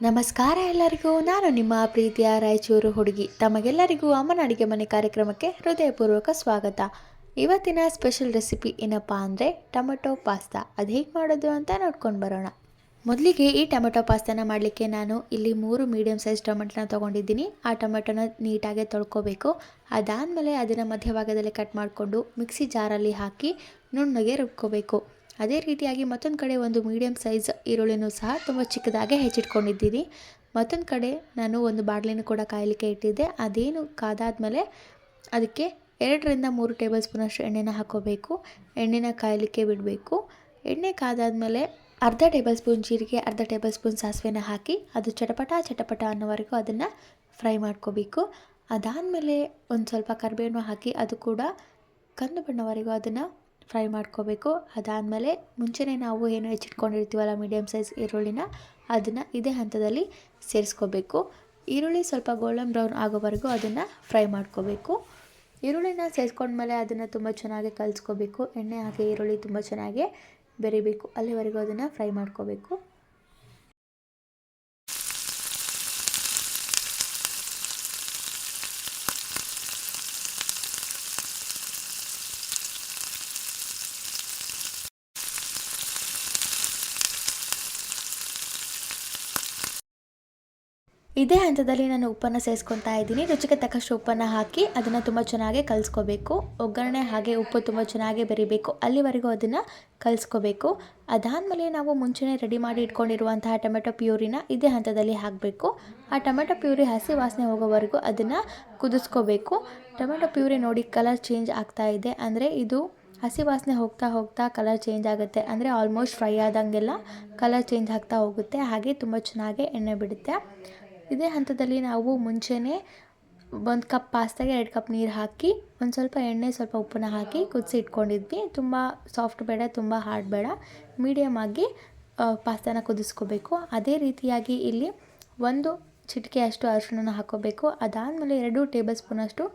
ನಮಸ್ಕಾರ ಎಲ್ಲರಿಗೂ. ನಾನು ನಿಮ್ಮ ಪ್ರೀತಿಯ ರಾಯಚೂರು ಹುಡುಗಿ. ತಮಗೆಲ್ಲರಿಗೂ ಅಮ್ಮನ ಅಡುಗೆ ಮನೆ ಕಾರ್ಯಕ್ರಮಕ್ಕೆ ಹೃದಯಪೂರ್ವಕ ಸ್ವಾಗತ. ಇವತ್ತಿನ ಸ್ಪೆಷಲ್ ರೆಸಿಪಿ ಏನಪ್ಪ ಅಂದರೆ ಟೊಮೆಟೊ ಪಾಸ್ತಾ. ಅದು ಹೇಗೆ ಮಾಡೋದು ಅಂತ ನೋಡ್ಕೊಂಡು ಬರೋಣ. ಮೊದಲಿಗೆ ಈ ಟೊಮೆಟೊ ಪಾಸ್ತಾನ ಮಾಡಲಿಕ್ಕೆ ನಾನು ಇಲ್ಲಿ 3 ಮೀಡಿಯಮ್ ಸೈಜ್ ಟೊಮೆಟೊನ ತೊಗೊಂಡಿದ್ದೀನಿ. ಆ ಟೊಮೆಟೊನ ನೀಟಾಗಿ ತೊಳ್ಕೊಬೇಕು. ಅದಾದಮೇಲೆ ಅದನ್ನು ಮಧ್ಯಭಾಗದಲ್ಲಿ ಕಟ್ ಮಾಡಿಕೊಂಡು ಮಿಕ್ಸಿ ಜಾರಲ್ಲಿ ಹಾಕಿ ನುಣ್ಣಗೆ ರುಬ್ಕೋಬೇಕು. ಅದೇ ರೀತಿಯಾಗಿ ಮತ್ತೊಂದು ಕಡೆ ಒಂದು ಮೀಡಿಯಮ್ ಸೈಜ್ ಈರುಳ್ಳಿನೂ ಸಹ ತುಂಬ ಚಿಕ್ಕದಾಗಿ ಹೆಚ್ಚಿಟ್ಕೊಂಡಿದ್ದೀನಿ. ಮತ್ತೊಂದು ಕಡೆ ನಾನು ಒಂದು ಬಾಣಲೆನೂ ಕೂಡ ಕಾಯಲಿಕ್ಕೆ ಇಟ್ಟಿದ್ದೆ. ಅದೇನು ಕಾದಾದಮೇಲೆ ಅದಕ್ಕೆ 2ರಿಂದ 3 ಟೇಬಲ್ ಸ್ಪೂನಷ್ಟು ಎಣ್ಣೆನ ಹಾಕ್ಕೋಬೇಕು. ಎಣ್ಣೆನ ಕಾಯಲಿಕ್ಕೆ ಬಿಡಬೇಕು. ಎಣ್ಣೆ ಕಾದಾದಮೇಲೆ ಅರ್ಧ ಟೇಬಲ್ ಸ್ಪೂನ್ ಜೀರಿಗೆ, ಅರ್ಧ ಟೇಬಲ್ ಸ್ಪೂನ್ ಸಾಸಿವೆನ ಹಾಕಿ ಅದು ಚಟಪಟ ಅನ್ನೋವರೆಗೂ ಅದನ್ನು ಫ್ರೈ ಮಾಡ್ಕೋಬೇಕು. ಅದಾದಮೇಲೆ ಒಂದು ಸ್ವಲ್ಪ ಕರಿಬೇವನ್ನು ಹಾಕಿ ಅದು ಕೂಡ ಕಂದು ಬಣ್ಣವರೆಗೂ ಅದನ್ನು ಫ್ರೈ ಮಾಡ್ಕೋಬೇಕು. ಅದಾದಮೇಲೆ ಮುಂಚೆನೇ ನಾವು ಏನು ಹೆಚ್ಚಿಟ್ಕೊಂಡಿರ್ತೀವಲ್ಲ ಮೀಡಿಯಮ್ ಸೈಜ್ ಈರುಳ್ಳಿನ, ಅದನ್ನು ಇದೇ ಹಂತದಲ್ಲಿ ಸೇರಿಸ್ಕೋಬೇಕು. ಈರುಳ್ಳಿ ಸ್ವಲ್ಪ ಗೋಲ್ಡನ್ ಬ್ರೌನ್ ಆಗೋವರೆಗೂ ಅದನ್ನು ಫ್ರೈ ಮಾಡ್ಕೋಬೇಕು. ಈರುಳ್ಳಿನ ಸೇರಿಸ್ಕೊಂಡ್ಮೇಲೆ ಅದನ್ನು ತುಂಬ ಚೆನ್ನಾಗಿ ಕಲಿಸ್ಕೋಬೇಕು. ಎಣ್ಣೆ ಹಾಕಿ ಈರುಳ್ಳಿ ತುಂಬ ಚೆನ್ನಾಗಿ ಬೆರಿಬೇಕು. ಅಲ್ಲಿವರೆಗೂ ಅದನ್ನು ಫ್ರೈ ಮಾಡ್ಕೋಬೇಕು. ಇದೇ ಹಂತದಲ್ಲಿ ನಾನು ಉಪ್ಪನ್ನು ಸೇರಿಸ್ಕೊತಾ ಇದ್ದೀನಿ. ರುಚಿಗೆ ತಕ್ಕಷ್ಟು ಉಪ್ಪನ್ನು ಹಾಕಿ ಅದನ್ನು ತುಂಬ ಚೆನ್ನಾಗಿ ಕಲಿಸ್ಕೋಬೇಕು. ಒಗ್ಗರಣೆ ಹಾಗೆ ಉಪ್ಪು ತುಂಬ ಚೆನ್ನಾಗಿ ಬೆರಿಬೇಕು. ಅಲ್ಲಿವರೆಗೂ ಅದನ್ನು ಕಲಿಸ್ಕೋಬೇಕು. ಅದಾದಮೇಲೆ ನಾವು ಮುಂಚೆನೇ ರೆಡಿ ಮಾಡಿ ಇಟ್ಕೊಂಡಿರುವಂತಹ ಟೊಮೆಟೊ ಪ್ಯೂರಿನ ಇದೇ ಹಂತದಲ್ಲಿ ಹಾಕಬೇಕು. ಆ ಟೊಮೆಟೊ ಪ್ಯೂರಿ ಹಸಿ ವಾಸನೆ ಹೋಗೋವರೆಗೂ ಅದನ್ನು ಕುದಿಸ್ಕೋಬೇಕು. ಟೊಮೆಟೊ ಪ್ಯೂರಿ ನೋಡಿ ಕಲರ್ ಚೇಂಜ್ ಆಗ್ತಾ ಇದೆ ಅಂದರೆ ಇದು ಹಸಿ ವಾಸನೆ ಹೋಗ್ತಾ ಕಲರ್ ಚೇಂಜ್ ಆಗುತ್ತೆ. ಅಂದರೆ ಆಲ್ಮೋಸ್ಟ್ ಫ್ರೈ ಆದಂಗೆಲ್ಲ ಕಲರ್ ಚೇಂಜ್ ಆಗ್ತಾ ಹೋಗುತ್ತೆ. ಹಾಗೆ ತುಂಬ ಚೆನ್ನಾಗಿ ಎಣ್ಣೆ ಬಿಡುತ್ತೆ. ಇದೇ ಹಂತದಲ್ಲಿ ನಾವು ಮುಂಚೆನೇ 1 ಕಪ್ ಪಾಸ್ತಾಗೆ 2 ಕಪ್ ನೀರು ಹಾಕಿ ಒಂದು ಸ್ವಲ್ಪ ಎಣ್ಣೆ, ಸ್ವಲ್ಪ ಉಪ್ಪನ್ನ ಹಾಕಿ ಕುದಿಸಿ ಇಟ್ಕೊಂಡಿದ್ವಿ. ತುಂಬ ಸಾಫ್ಟ್ ಬೇಡ, ತುಂಬ ಹಾರ್ಡ್ ಬೇಡ, ಮೀಡಿಯಮ್ ಆಗಿ ಪಾಸ್ತಾನ ಕುದಿಸ್ಕೋಬೇಕು. ಅದೇ ರೀತಿಯಾಗಿ ಇಲ್ಲಿ 1 ಚಿಟಿಕೆಯಷ್ಟು ಅರಿಶಿಣನ ಹಾಕ್ಕೋಬೇಕು. ಅದಾದಮೇಲೆ 2 ಟೇಬಲ್ ಸ್ಪೂನಷ್ಟು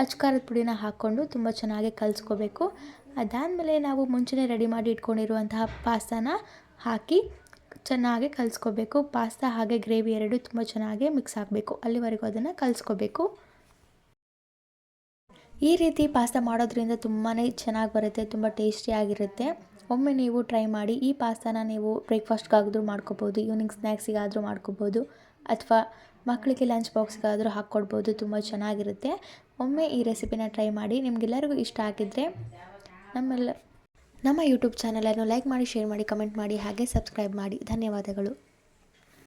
ಅಚ್ಕಾರದ ಪುಡಿನ ಹಾಕ್ಕೊಂಡು ತುಂಬ ಚೆನ್ನಾಗಿ ಕಲಿಸ್ಕೋಬೇಕು. ಅದಾದಮೇಲೆ ನಾವು ಮುಂಚೆನೇ ರೆಡಿ ಮಾಡಿ ಇಟ್ಕೊಂಡಿರುವಂತಹ ಪಾಸ್ತಾನ ಹಾಕಿ ಚೆನ್ನಾಗಿ ಕಲಿಸ್ಕೋಬೇಕು. ಪಾಸ್ತಾ ಹಾಗೆ ಗ್ರೇವಿ ಎರಡು ತುಂಬ ಚೆನ್ನಾಗಿ ಮಿಕ್ಸ್ ಆಗಬೇಕು. ಅಲ್ಲಿವರೆಗೂ ಅದನ್ನು ಕಲಿಸ್ಕೋಬೇಕು. ಈ ರೀತಿ ಪಾಸ್ತಾ ಮಾಡೋದ್ರಿಂದ ತುಂಬಾ ಚೆನ್ನಾಗಿ ಬರುತ್ತೆ, ತುಂಬ ಟೇಸ್ಟಿಯಾಗಿರುತ್ತೆ. ಒಮ್ಮೆ ನೀವು ಟ್ರೈ ಮಾಡಿ. ಈ ಪಾಸ್ತಾನ ನೀವು ಬ್ರೇಕ್ಫಾಸ್ಟ್ಗಾದರೂ ಮಾಡ್ಕೋಬೋದು, ಈವ್ನಿಂಗ್ ಸ್ನ್ಯಾಕ್ಸಿಗಾದರೂ ಮಾಡ್ಕೋಬೋದು, ಅಥವಾ ಮಕ್ಕಳಿಗೆ ಲಂಚ್ ಬಾಕ್ಸ್ಗಾದರೂ ಹಾಕ್ಕೊಡ್ಬೋದು. ತುಂಬ ಚೆನ್ನಾಗಿರುತ್ತೆ. ಒಮ್ಮೆ ಈ ರೆಸಿಪಿನ ಟ್ರೈ ಮಾಡಿ. ನಿಮಗೆಲ್ಲರಿಗೂ ಇಷ್ಟ ಆಗಿದ್ದರೆ ನಮ್ಮ ಯೂಟ್ಯೂಬ್ ಚಾನಲನ್ನು ಲೈಕ್ ಮಾಡಿ, ಶೇರ್ ಮಾಡಿ, ಕಮೆಂಟ್ ಮಾಡಿ, ಹಾಗೆ ಸಬ್ಸ್ಕ್ರೈಬ್ ಮಾಡಿ. ಧನ್ಯವಾದಗಳು.